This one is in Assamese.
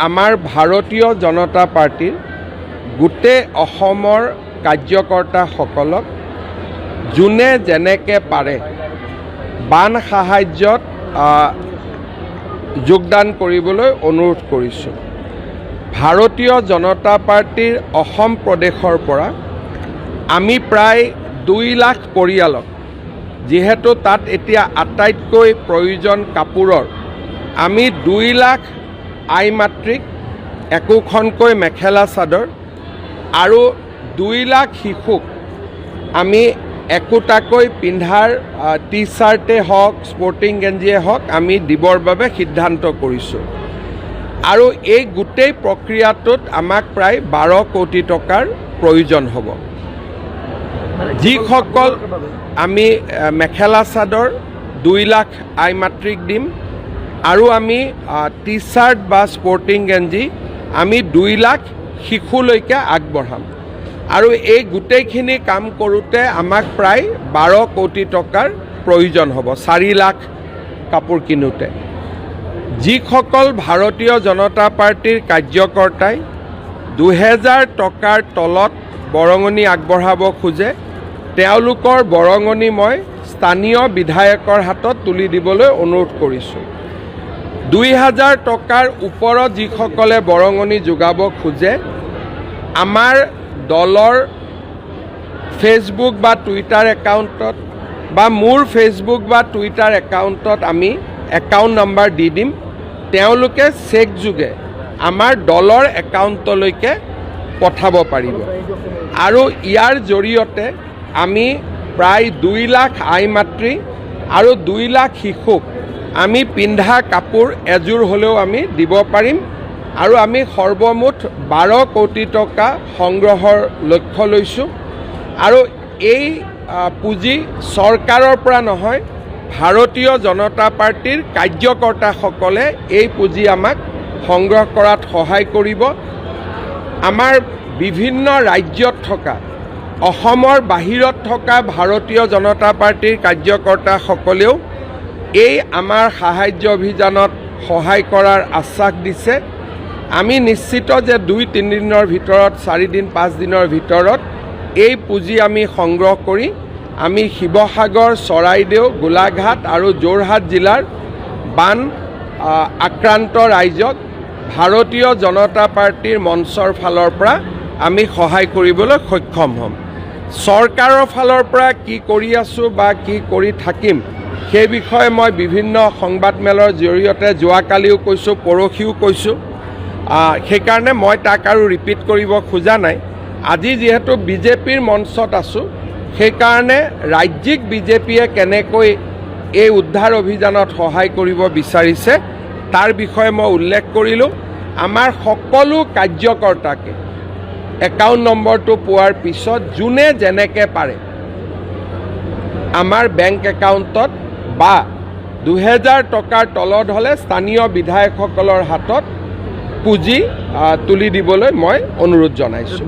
আমাৰ ভাৰতীয় জনতা পাৰ্টিৰ গোটেই অসমৰ কাৰ্যকৰ্তাসকলক যোনে যেনেকৈ পাৰে বান সাহায্যত যোগদান কৰিবলৈ অনুৰোধ কৰিছোঁ। ভাৰতীয় জনতা পাৰ্টিৰ অসম প্ৰদেশৰ পৰা আমি প্ৰায় 2 লাখ পৰিয়ালক, যিহেতু তাত এতিয়া আটাইতকৈ প্ৰয়োজন কাপোৰৰ, আমি 2 লাখ আই মাতৃক একোখনকৈ মেখেলা চাদৰ আৰু 2 লাখ শিশুক আমি একোটাকৈ পিন্ধাৰ টি চাৰ্টে হওক স্পৰ্টিং গেঞ্জিয়ে হওক আমি দিবৰ বাবে সিদ্ধান্ত কৰিছোঁ। আৰু এই গোটেই প্ৰক্ৰিয়াটোত আমাক প্ৰায় 12 কোটি টকাৰ প্ৰয়োজন হ'ব। যিসকল আমি মেখেলা চাদৰ 2 লাখ আই মাতৃক দিম আৰু আমি টি চাৰ্ট বা স্পৰ্টিং গেঞ্জি আমি 2 লাখ শিশুলৈকে আগবঢ়াম। আৰু এই গোটেইখিনি কাম কৰোঁতে আমাক প্ৰায় 12 কোটি টকাৰ প্ৰয়োজন হ'ব, 4 লাখ কাপোৰ কিনোতে। যিসকল ভাৰতীয় জনতা পাৰ্টিৰ কাৰ্যকৰ্তাই 2000 টকাৰ তলত বৰঙণি আগবঢ়াব খোজে, তেওঁলোকৰ বৰঙণি মই স্থানীয় বিধায়কৰ হাতত তুলি দিবলৈ অনুৰোধ কৰিছোঁ। 2000 টকাৰ ওপৰত যিসকলে বৰঙণি যোগাব খোজে, আমাৰ দলৰ ফেচবুক বা টুইটাৰ একাউণ্টত বা মোৰ ফেচবুক বা টুইটাৰ একাউণ্টত আমি একাউণ্ট নম্বৰ দি দিম। তেওঁলোকে চেক যোগে আমাৰ দলৰ একাউণ্টলৈকে পঠাব পাৰিব। আৰু ইয়াৰ জৰিয়তে আমি প্ৰায় 2 লাখ আই মাতৃ আৰু 2 লাখ শিশুক আমি পিন্ধা কাপোৰ এযোৰ হ'লেও আমি দিব পাৰিম। আৰু আমি সৰ্বমুঠ 12 কোটি টকা সংগ্ৰহৰ লক্ষ্য লৈছোঁ। আৰু এই পুঁজি চৰকাৰৰ পৰা নহয়, ভাৰতীয় জনতা পাৰ্টিৰ কাৰ্যকৰ্তাসকলে এই পুঁজি আমাক সংগ্ৰহ কৰাত সহায় কৰিব। আমাৰ বিভিন্ন ৰাজ্যত থকা, অসমৰ বাহিৰত থকা ভাৰতীয় জনতা পাৰ্টিৰ কাৰ্যকৰ্তাসকলেও এই আমাৰ সাহায্য অভিযানত সহায় কৰাৰ আশ্বাস দিছে। আমি নিশ্চিত যে 2-3 দিনৰ ভিতৰত, 4 দিন 5 দিনৰ ভিতৰত এই পুঁজি আমি সংগ্ৰহ কৰি আমি শিৱসাগৰ, চৰাইদেউ, গোলাঘাট আৰু যোৰহাট জিলাৰ বান আক্ৰান্ত ৰাইজক ভাৰতীয় জনতা পাৰ্টিৰ মঞ্চৰ ফালৰ পৰা আমি সহায় কৰিবলৈ সক্ষম হ'ম। চৰকাৰৰ ফালৰ পৰা কি কৰি আছোঁ বা কি কৰি থাকিম সেই বিষয়ে মই বিভিন্ন সংবাদমেলৰ জৰিয়তে যোৱাকালিও কৈছোঁ, পৰহিও কৈছোঁ। সেইকাৰণে মই তাক আৰু ৰিপিট কৰিব খোজা নাই। আজি যিহেতু বিজেপিৰ মঞ্চত আছোঁ, সেইকাৰণে ৰাজ্যিক বিজেপিয়ে কেনেকৈ এই উদ্ধাৰ অভিযানত সহায় কৰিব বিচাৰিছে তাৰ বিষয়ে মই উল্লেখ কৰিলোঁ। আমাৰ সকলো কাৰ্যকৰ্তাকে একাউণ্ট নম্বৰটো পোৱাৰ পিছত যোনে যেনেকৈ পাৰে আমাৰ বেংক একাউণ্টত বা 2000 টকাৰ তলত হ'লে স্থানীয় বিধায়কসকলৰ হাতত পুঁজি তুলি দিবলৈ মই অনুৰোধ জনাইছোঁ।